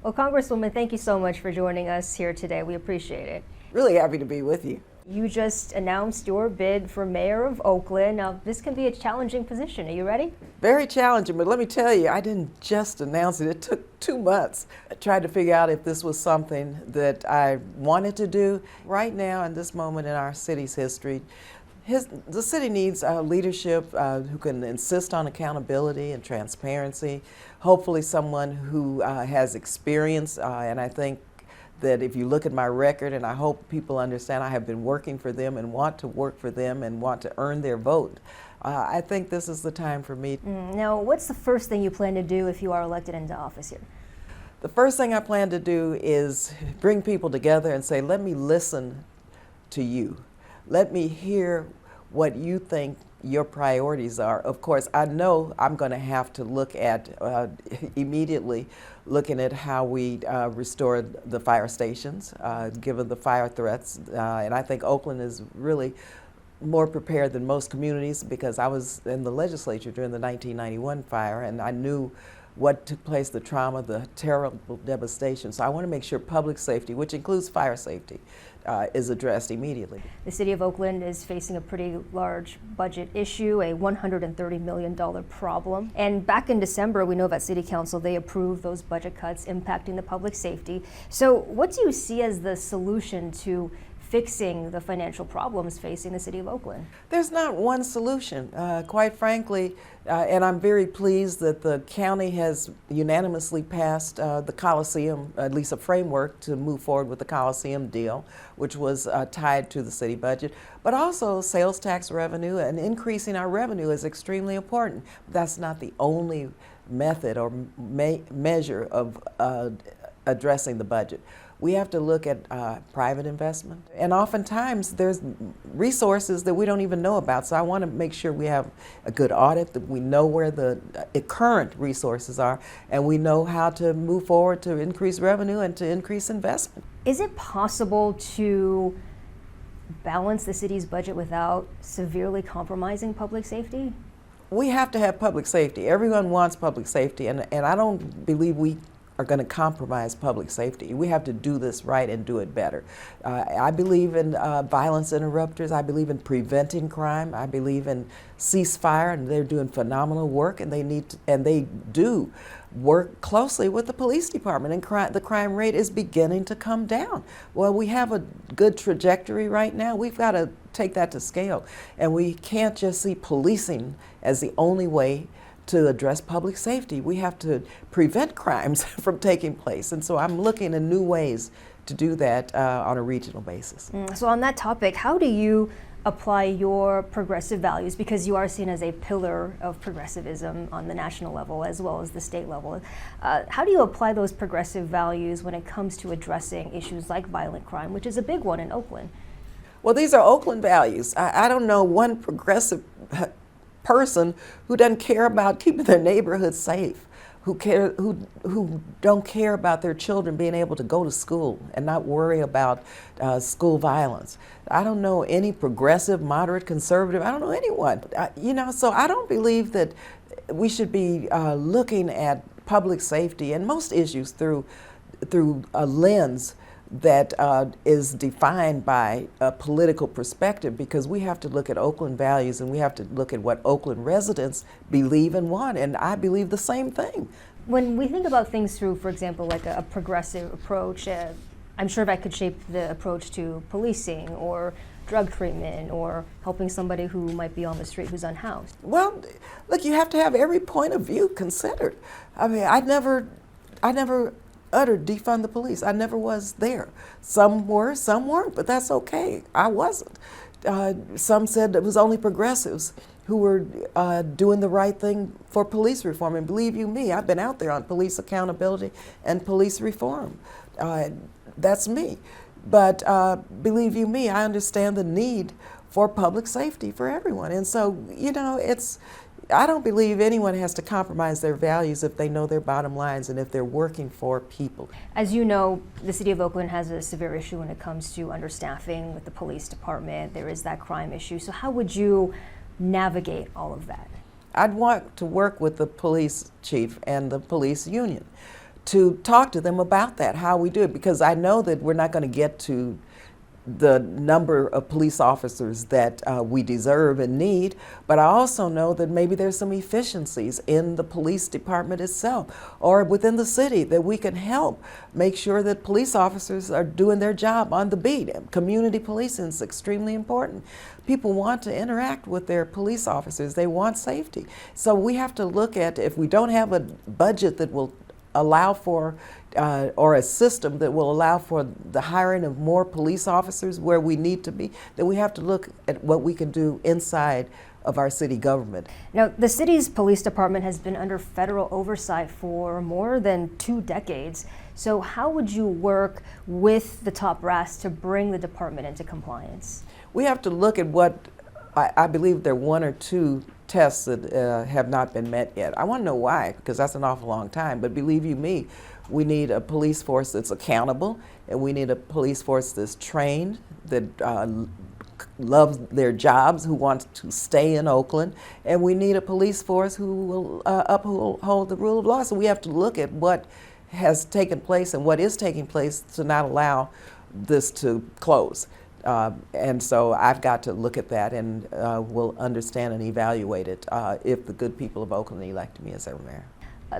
Well, Congresswoman, thank you so much for joining us here today. We appreciate it. Really happy to be with you. You just announced your bid for mayor of Oakland. Now, this can be a challenging position. Are you ready? Very challenging, but let me tell you, I didn't just announce it. It took 2 months. I tried to figure out if this was something that I wanted to do. Right now, in this moment in our city's history, the city needs leadership who can insist on accountability and transparency, hopefully someone who has experience, and I think that if you look at my record, and I hope people understand I have been working for them and want to work for them and want to earn their vote, I think this is the time for me. Now, what's the first thing you plan to do if you are elected into office here? The first thing I plan to do is bring people together and say, let me listen to you. Let me hear what you think your priorities are. Of course, I know I'm going to have to look at immediately looking at how we restore the fire stations, given the fire threats. And I think Oakland is really more prepared than most communities because I was in the legislature during the 1991 fire and I knew what took place, the trauma, the terrible devastation. So I want to make sure public safety, which includes fire safety, is addressed immediately. The city of Oakland is facing a pretty large budget issue, a $130 million problem. And back in December, we know that City Council, they approved those budget cuts impacting the public safety. So what do you see as the solution to fixing the financial problems facing the city of Oakland? There's not one solution, quite frankly, and I'm very pleased that the county has unanimously passed the Coliseum, at least a framework to move forward with the Coliseum deal, which was tied to the city budget. But also sales tax revenue and increasing our revenue is extremely important. That's not the only method or measure of addressing the budget. We have to look at private investment. And oftentimes there's resources that we don't even know about. So I want to make sure we have a good audit, that we know where the current resources are, and we know how to move forward to increase revenue and to increase investment. Is it possible to balance the city's budget without severely compromising public safety? We have to have public safety. Everyone wants public safety, and I don't believe we are going to compromise public safety. We have to do this right and do it better. I believe in violence interrupters. I believe in preventing crime. I believe in ceasefire, and they're doing phenomenal work, and they do work closely with the police department, and the crime rate is beginning to come down. Well, we have a good trajectory right now. We've got to take that to scale, and we can't just see policing as the only way to address public safety. We have to prevent crimes from taking place. And so I'm looking at new ways to do that on a regional basis. So on that topic, how do you apply your progressive values, because you are seen as a pillar of progressivism on the national level as well as the state level. How do you apply those progressive values when it comes to addressing issues like violent crime, which is a big one in Oakland? Well, these are Oakland values. I don't know one progressive person who doesn't care about keeping their neighborhood safe, who don't care about their children being able to go to school and not worry about school violence. I don't know any progressive, moderate, conservative. I don't know anyone. So I don't believe that we should be looking at public safety and most issues through a lens that is defined by a political perspective, because we have to look at Oakland values and we have to look at what Oakland residents believe and want, and I believe the same thing. When we think about things through, for example, like a progressive approach, I'm sure that could shape the approach to policing or drug treatment or helping somebody who might be on the street who's unhoused. Well, look, you have to have every point of view considered. I mean, I never uttered defund the police. I never was there. Some were, some weren't, but that's okay. I wasn't. Some said it was only progressives who were doing the right thing for police reform. And believe you me, I've been out there on police accountability and police reform. That's me. But believe you me, I understand the need for public safety for everyone. And so, I don't believe anyone has to compromise their values if they know their bottom lines and if they're working for people. As you know, the city of Oakland has a severe issue when it comes to understaffing with the police department. There is that crime issue. So how would you navigate all of that? I'd want to work with the police chief and the police union to talk to them about that, how we do it, because I know that we're not going to get to the number of police officers that we deserve and need, but I also know that maybe there's some efficiencies in the police department itself or within the city that we can help make sure that police officers are doing their job on the beat. Community policing is extremely important. People want to interact with their police officers. They want safety. So we have to look at, if we don't have a budget that will allow for or a system that will allow for the hiring of more police officers where we need to be, then we have to look at what we can do inside of our city government. Now, the city's police department has been under federal oversight for more than 2 decades. So how would you work with the top brass to bring the department into compliance? We have to look at what, I believe there are 1 or 2 tests that have not been met yet. I want to know why, because that's an awful long time, but believe you me, we need a police force that's accountable, and we need a police force that's trained, that loves their jobs, who wants to stay in Oakland, and we need a police force who will uphold the rule of law. So we have to look at what has taken place and what is taking place to not allow this to close. And so I've got to look at that, and will understand and evaluate it if the good people of Oakland elect me as their mayor.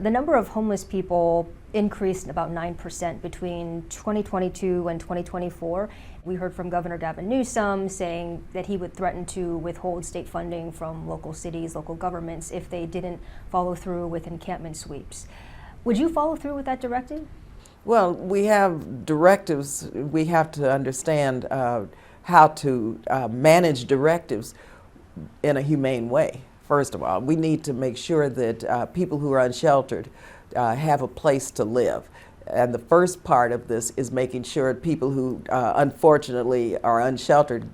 The number of homeless people increased about 9% between 2022 and 2024. We heard from Governor Gavin Newsom saying that he would threaten to withhold state funding from local cities, local governments, if they didn't follow through with encampment sweeps. Would you follow through with that directive? Well, we have directives. We have to understand how to manage directives in a humane way. First of all, we need to make sure that people who are unsheltered have a place to live. And the first part of this is making sure people who unfortunately are unsheltered,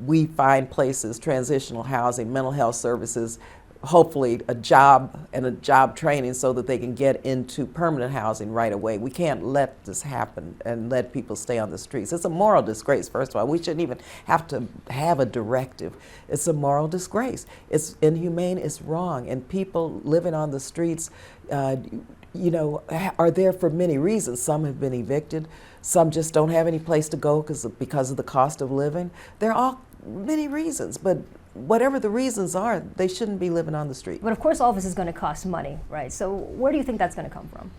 we find places, transitional housing, mental health services, hopefully a job and a job training so that they can get into permanent housing right away. We can't let this happen and let people stay on the streets. It's a moral disgrace, first of all. We shouldn't even have to have a directive. It's a moral disgrace. It's inhumane, it's wrong, and people living on the streets you know, are there for many reasons. Some have been evicted, some just don't have any place to go because of the cost of living. There are all many reasons, but whatever the reasons are, they shouldn't be living on the street. But of course, all of this is going to cost money, right? So where do you think that's going to come from?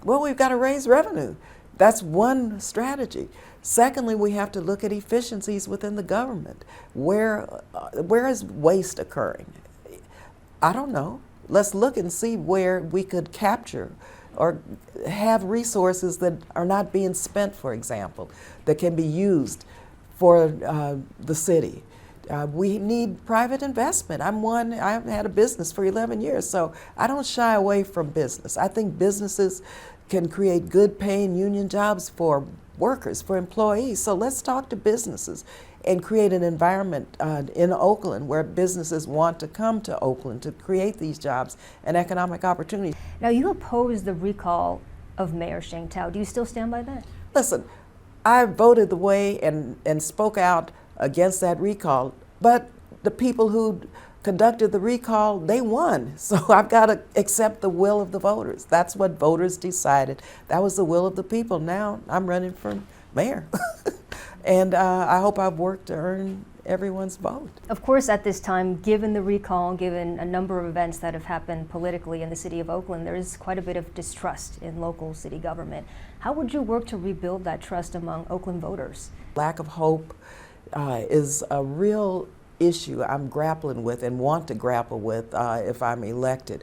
Well, we've got to raise revenue. That's one strategy. Secondly, we have to look at efficiencies within the government. Where is waste occurring? I don't know. Let's look and see where we could capture or have resources that are not being spent, for example, that can be used for the city. We need private investment. I've had a business for 11 years, so I don't shy away from business. I think businesses can create good paying union jobs for workers, for employees. So let's talk to businesses and create an environment in Oakland where businesses want to come to Oakland to create these jobs and economic opportunities. Now, you oppose the recall of Mayor Sheng Tao. Do you still stand by that? Listen, I voted the way and spoke out against that recall, but the people who conducted the recall, they won. So I've got to accept the will of the voters. That's what voters decided. That was the will of the people. Now I'm running for mayor. And I hope I've worked to earn everyone's vote. Of course, at this time, given the recall, given a number of events that have happened politically in the city of Oakland, there is quite a bit of distrust in local city government. How would you work to rebuild that trust among Oakland voters? Lack of hope is a real issue I'm grappling with and want to grapple with if I'm elected.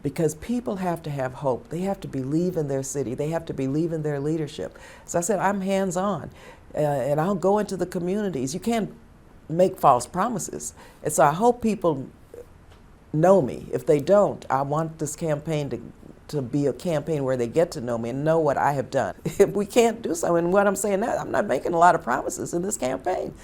Because people have to have hope. They have to believe in their city. They have to believe in their leadership. As I said, I'm hands-on. And I'll go into the communities. You can't make false promises. And so I hope people know me. If they don't, I want this campaign to be a campaign where they get to know me and know what I have done. If we can't do so, and what I'm saying now, I'm not making a lot of promises in this campaign.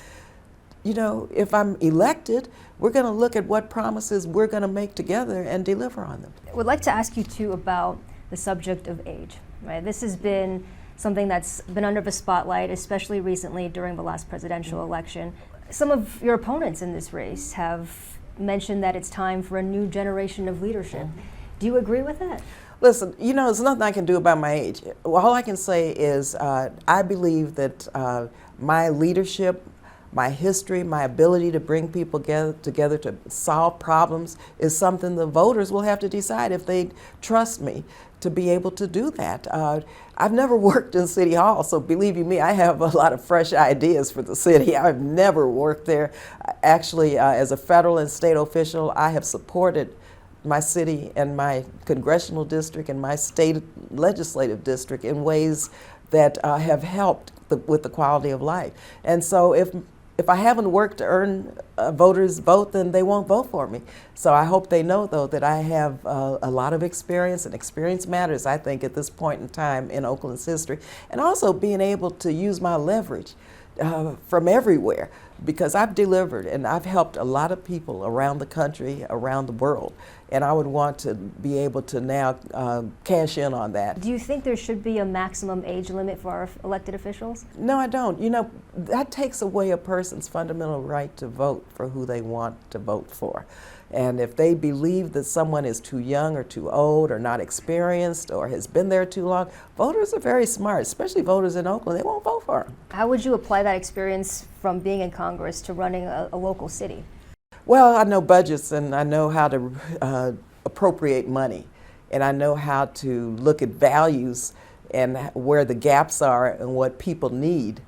You know, if I'm elected, we're going to look at what promises we're going to make together and deliver on them. I would like to ask you too about the subject of age. Right? This has been something that's been under the spotlight, especially recently during the last presidential election. Some of your opponents in this race have mentioned that it's time for a new generation of leadership. Do you agree with that? Listen, you know, there's nothing I can do about my age. All I can say is I believe that my leadership, my history, my ability to bring people together to solve problems is something the voters will have to decide if they trust me to be able to do that. I've never worked in City Hall, so believe you me, I have a lot of fresh ideas for the city. I've never worked there. Actually, as a federal and state official, I have supported my city and my congressional district and my state legislative district in ways that have helped with the quality of life. And so if I haven't worked to earn a voter's vote, then they won't vote for me. So I hope they know, though, that I have a lot of experience, and experience matters, I think, at this point in time in Oakland's history. And also being able to use my leverage from everywhere, because I've delivered and I've helped a lot of people around the country, around the world, and I would want to be able to now cash in on that. Do you think there should be a maximum age limit for our elected officials? No, I don't. You know, that takes away a person's fundamental right to vote for who they want to vote for. And if they believe that someone is too young or too old or not experienced or has been there too long, voters are very smart, especially voters in Oakland. They won't vote for them. How would you apply that experience from being in Congress to running a local city? Well, I know budgets, and I know how to appropriate money, and I know how to look at values and where the gaps are and what people need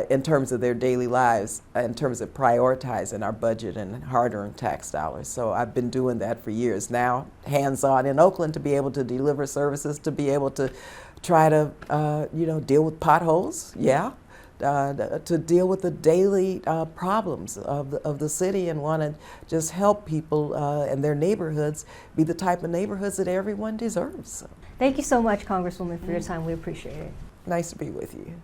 in terms of their daily lives, in terms of prioritizing our budget and hard-earned tax dollars. So I've been doing that for years now, hands-on in Oakland, to be able to deliver services, to be able to try to deal with potholes, to deal with the daily problems of the city, and want to just help people and their neighborhoods be the type of neighborhoods that everyone deserves. Thank you so much, Congresswoman, for your time. We appreciate it. Nice to be with you.